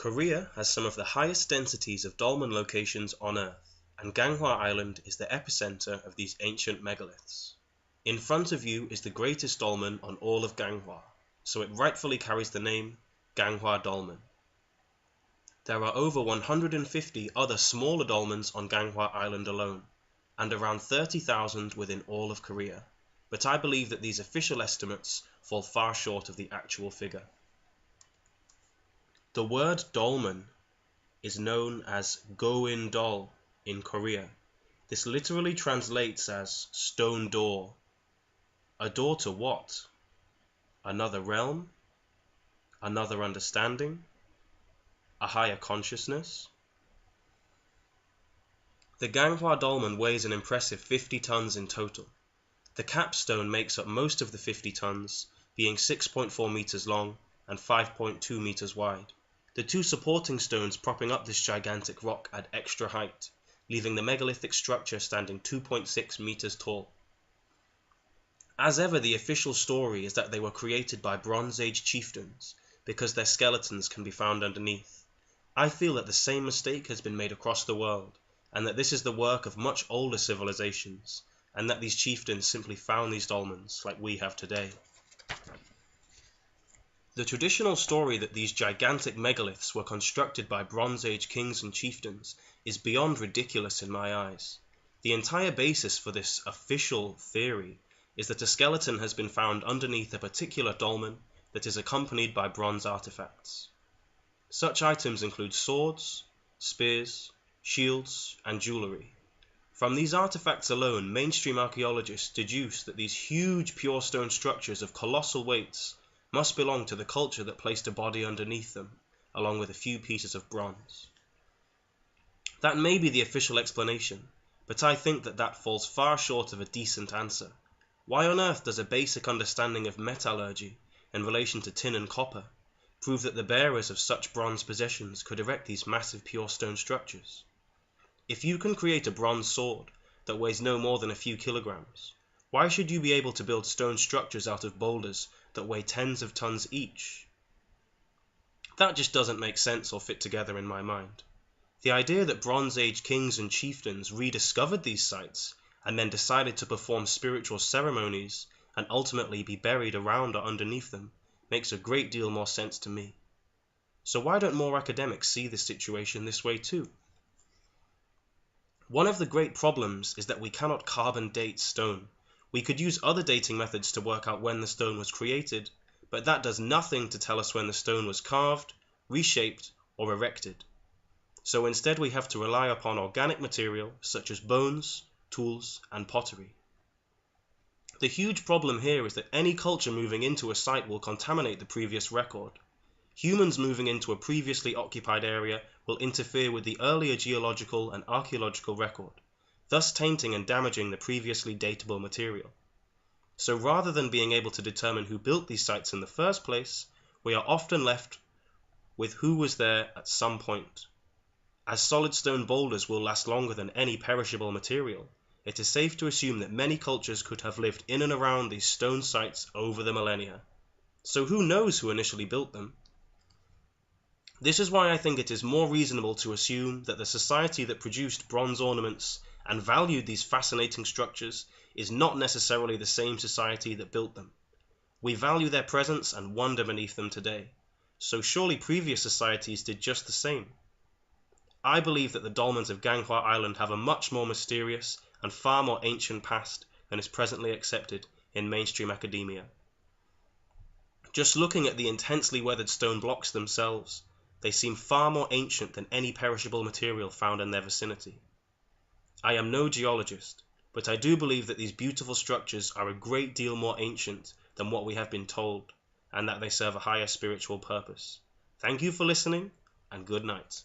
Korea has some of the highest densities of dolmen locations on Earth, and Ganghwa Island is the epicenter of these ancient megaliths. In front of you is the greatest dolmen on all of Ganghwa, so it rightfully carries the name Ganghwa Dolmen. There are over 150 other smaller dolmens on Ganghwa Island alone, and around 30,000 within all of Korea, but I believe that these official estimates fall far short of the actual figure. The word dolmen is known as go-in-dol in Korea. This literally translates as stone door. A door to what? Another realm? Another understanding? A higher consciousness? The Ganghwa Dolmen weighs an impressive 50 tons in total. The capstone makes up most of the 50 tons, being 6.4 meters long and 5.2 meters wide. The two supporting stones propping up this gigantic rock add extra height, leaving the megalithic structure standing 2.6 meters tall. As ever, the official story is that they were created by Bronze Age chieftains, because their skeletons can be found underneath. I feel that the same mistake has been made across the world, and that this is the work of much older civilizations, and that these chieftains simply found these dolmens like we have today. The traditional story that these gigantic megaliths were constructed by Bronze Age kings and chieftains is beyond ridiculous in my eyes. The entire basis for this official theory is that a skeleton has been found underneath a particular dolmen that is accompanied by bronze artifacts. Such items include swords, spears, shields, and jewelry. From these artifacts alone, mainstream archaeologists deduce that these huge pure stone structures of colossal weights must belong to the culture that placed a body underneath them, along with a few pieces of bronze. That may be the official explanation, but I think that that falls far short of a decent answer. Why on earth does a basic understanding of metallurgy in relation to tin and copper prove that the bearers of such bronze possessions could erect these massive pure stone structures? If you can create a bronze sword that weighs no more than a few kilograms, why should you be able to build stone structures out of boulders that weigh tens of tons each? That just doesn't make sense or fit together in my mind. The idea that Bronze Age kings and chieftains rediscovered these sites and then decided to perform spiritual ceremonies and ultimately be buried around or underneath them makes a great deal more sense to me. So why don't more academics see this situation this way too? One of the great problems is that we cannot carbon date stone. We could use other dating methods to work out when the stone was created, but that does nothing to tell us when the stone was carved, reshaped, or erected. So instead we have to rely upon organic material such as bones, tools, and pottery. The huge problem here is that any culture moving into a site will contaminate the previous record. Humans moving into a previously occupied area will interfere with the earlier geological and archaeological record, thus tainting and damaging the previously datable material. So rather than being able to determine who built these sites in the first place, we are often left with who was there at some point. As solid stone boulders will last longer than any perishable material, it is safe to assume that many cultures could have lived in and around these stone sites over the millennia. So who knows who initially built them? This is why I think it is more reasonable to assume that the society that produced bronze ornaments and valued these fascinating structures is not necessarily the same society that built them. We value their presence and wonder beneath them today, so surely previous societies did just the same. I believe that the dolmens of Ganghwa Island have a much more mysterious and far more ancient past than is presently accepted in mainstream academia. Just looking at the intensely weathered stone blocks themselves, they seem far more ancient than any perishable material found in their vicinity. I am no geologist, but I do believe that these beautiful structures are a great deal more ancient than what we have been told, and that they serve a higher spiritual purpose. Thank you for listening, and good night.